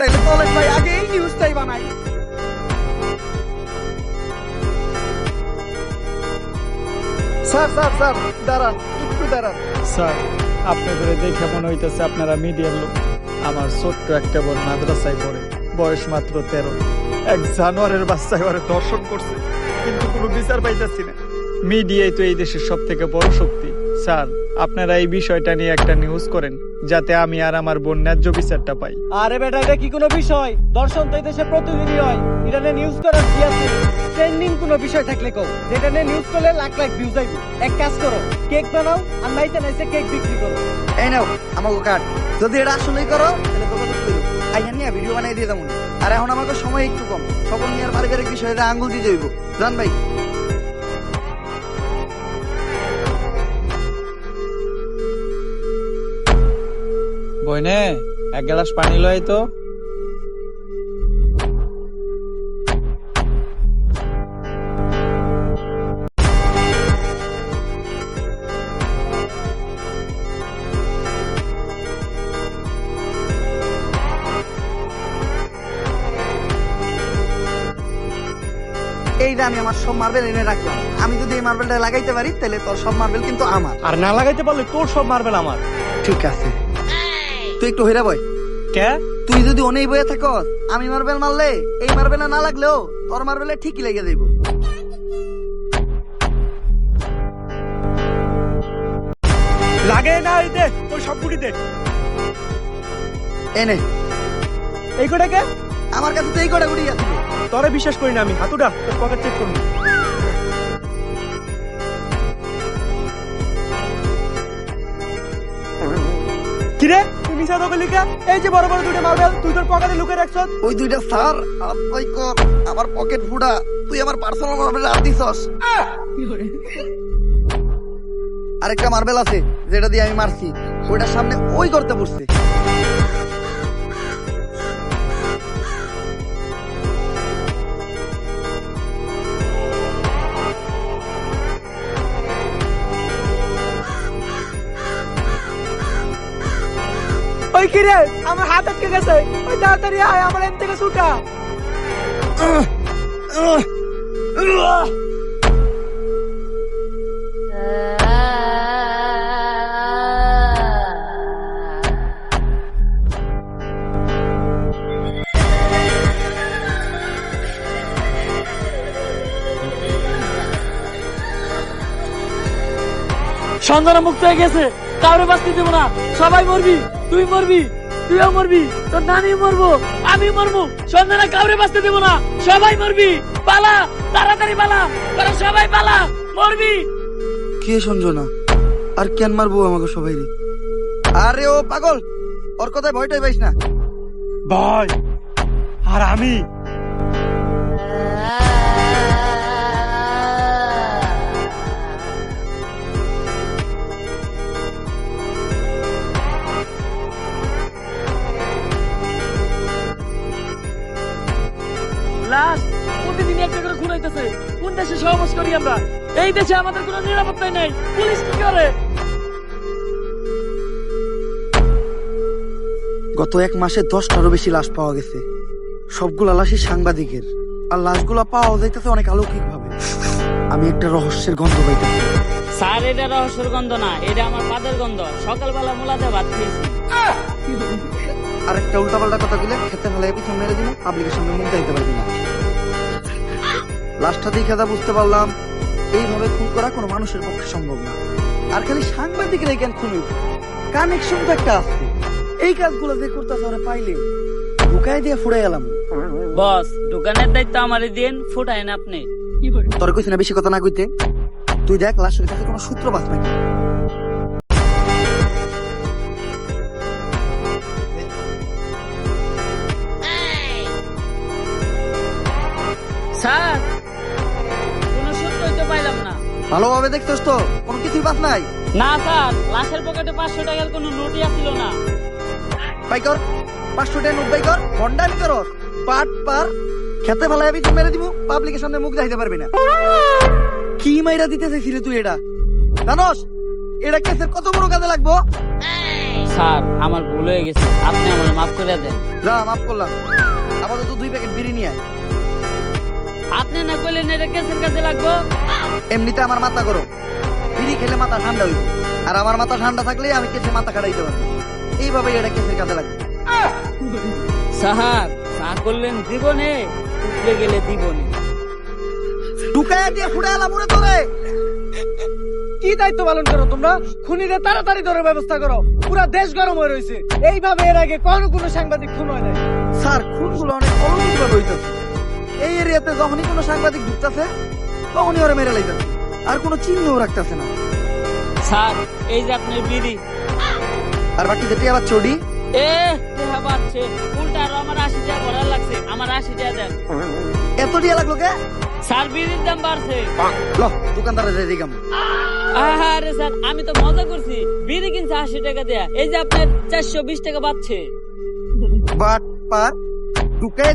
তাইলে চলেন ভাই আগে এই নিউজটাই বানাই। স্যার স্যার স্যার দাঁড়ান, একটু দাঁড়ান। স্যার, আপনাদের দেখে মনে হইতেছে আপনারা মিডিয়ার লোক। আমার ছোট্ট একটা বোন মাদ্রাসায় পড়ে, বয়স মাত্র 13। এক জানোয়ারের বাচ্চায় ওরে ধর্ষণ করছে, কিন্তু কোনো বিচার পাইতেছি না। মিডিয়াই তো এই দেশের সব থেকে বড় শক্তি। স্যার, আপনারা এই বিষয়টা নিয়ে একটা নিউজ করেন, যাতে আমি আর আমার বোন ন্যায্য বিচারটা পাই। আরে বেটা, এটা কি কোনো বিষয়? দর্শন তো এই দেশে প্রতিদিনই হয়, এটা নিয়ে নিউজ করার কি আছে? ট্রেন্ডিং কোনো বিষয় থাকলে কও, যেটা নিয়ে নিউজ করলে লাখ লাখ ভিউজ আইবে। এক কাজ করো, কেক বানাও আর নাইতে নাইতে কেক বিক্রি করো। এই নাও আমাকে কাট, যদি এটা আসলেই করো তাহলে যোগাযোগ করো, আইয়া নিয়ে ভিডিও বানাই দিয়ে দেবো। আর এখন আমাকে সময় একটু কম, সকল নিয়ে পারিবারিক বিষয়ে আঙ্গুল দিয়ে যাইব। জান ভাই, বইনে এক গ্লাস পানি লয় তো। এই যে আমি আমার সব মার্বেল এনে রাখলাম, আমি যদি এই মার্বেলটা লাগাইতে পারি তাহলে তোর সব মার্বেল কিন্তু আমার। আর না লাগাইতে পারলে তোর সব মার্বেল আমার। ঠিক আছে, তুই একটু হইরা বয়। কে? তুই যদি অনেক বয়ে থাকস, আমি মার্বেল মারলে এই মার্বেলে না লাগলেও তোর মার্বেলে ঠিকই লেগে যাইব। লাগে না এই দে, ওই সব গুটি দে। এনে এই কোটা কে? আমার কাছে তো এই কটা গুড়ি আছে। তোরে বিশ্বাস করি না আমি, হাতুড়া তোর পকেট চেক করবি। কিরে তুই মিছা তো বলি কে? এই যে বড় বড় দুটো মার্বেল তুই তোর পকেটে লুকিয়ে রাখছ। ওই দুইটা স্যার আই কর, আমার পকেট ফুটা, তুই আমার পার্সোনাল মার্বেল হাত দিছস। আরেকটা মার্বেল আছে যেটা দিয়ে আমি মারছি, ওইটার সামনে ওই করতে পড়ছে। ওই কিরে আমার হাত আটকে গেছে, ওই তাড়াতাড়ি আয়, আমার এম থেকে ছুটা। সন্ধানা মুক্ত হয়ে গেছে, কাউরে বাঁচতে দেবো না, সবাই মরবি, তুই মরবি, তুইও মরবি, তোর নানি মরবো, আমি মরবো, সন্ধানা কাউরে বাঁচতে দেবো না, সবাই মরবি, পালা, তাড়াতাড়ি পালা, তোরা সবাই পালা, মরবি। কে সঞ্জনা আর কেন মারবো আমাকে সবাই রে? আরে ও পাগল, ওর কথায় ভয়টাই পাইস না। ভাই আর আমি লাশ প্রতিদিন একটা করে খুন হইতেছে। কোন দেশে সহবাস করি আমরা? এই দেশে আমাদের কোনো নিরাপত্তাই নেই, পুলিশ কি করে? গত এক মাসে 10টারও বেশি লাশ পাওয়া গেছে, সবগুলা লাশই সাংবাদিকের, আর লাশগুলা পাওয়া যাইতেছে অনেক অলৌকিক ভাবে। আমি একটা রহস্যের গন্ধ পাইতেছি। স্যার, এটা রহস্যের গন্ধ না, এটা আমার পাদের গন্ধ। সকালবেলা মোলাতে ভাত খেয়েছি। আর একটা উল্টাপাল্টা কথা বলে খেতে ফেলে পিছন মেরে দিব, পাবলিকের সামনে মুখ দিতে পারবি না। লাশটা দেখে যা বুঝতে পারলাম, এইভাবে খুন করা কোনো মানুষের পক্ষে সম্ভব না। আর খালি সাংবাদিকের কেন খুন হইব? কানেকশন তো একটা আছে। এই কাজগুলো যে করতেছে ওরা পাইলে ঢুকাই দিয়ে ফুড়ে গেলাম। বস, দোকানের দায়িত্ব আমারই দিন, ফুটাইন আপনি। তোর কইছি না বেশি কথা না কইতে। তুই দেখ লাশের কাছে কোনো সূত্র বাস নাকি। স্যার, কোনো সত্যই তো পাইলাম না। ভালোভাবে দেখছস তো? কোনো কিছুই বাস নাই? না স্যার, লাশের পকেটে 500 টাকার কোনো নোটই আসছিল না। বাই কর, 500 টাকা নোট বাই কর। ভন্ডামি করস, পাট পার খেতে ফেলায় পিছন মেরে দিব, পাবলিকের সামনে মুখ দেখাইতে পারবি না। কি মাইরা দিতে চাইছিলি তুই? এটা জানোস এটা কেসের কত বড় কাজে লাগবো? স্যার আমার ভুল হয়ে গেছে, আপনি আমার মাফ করে দেন। যা, মাফ করলাম। আপাতত 2 প্যাকেট বিড়ি নিয়ে আয়। আপনি না করলেন এটা কেসের কাছে লাগবো। এমনিতে আমার মাথা গরম, বিড়ি খেলে মাথা ঠান্ডা হইব, আর আমার মাথা ঠান্ডা থাকলে আমি কেসে মাথা খাটাইতে পারবো। এইভাবে এটা কেসের কাজে লাগবে। স্যার চা করলেন দিবনে, উঠলে গেলে দিবনে। ঢুকায় দিয়ে ফুটে এলাম উড়ে তোরে। কি দায়িত্ব পালন করো তোমরা? খুনিরে তাড়াতাড়ি ধরে ব্যবস্থা করো, পুরো দেশ গরম হয়ে রয়েছে। এইভাবে এর আগে কখনো কোনো সাংবাদিক খুন হয় নাই। স্যার, খুনগুলো অনেক অলৌকিকভাবে হইতেছে। এই এরিয়াতে যখনই কোনো সাংবাদিক ঢুকতেছে তখনই ওরা মেরে লাইতেছে, আর কোনো চিহ্নও রাখতেছে না। স্যার এই যে আপনার বিড়ি। আর বাকি যেটি আবার চড়ি টেহা পাচ্ছে উল্টা, আরো আমার 80 টাকা ভরা লাগছে, আমার 80 টাকা দেন। এত দিয়ে লাগলো কে? স্যার বিড়ির দাম বাড়ছে। ল, দোকানদারে যাই দিগাম। আরে স্যার আমি তো মজা করছি, বিড়ি কিনছে 80 টাকা দেয়া, এই যে আপনার 420 টাকা পাচ্ছে। বাট পার ঢুকায়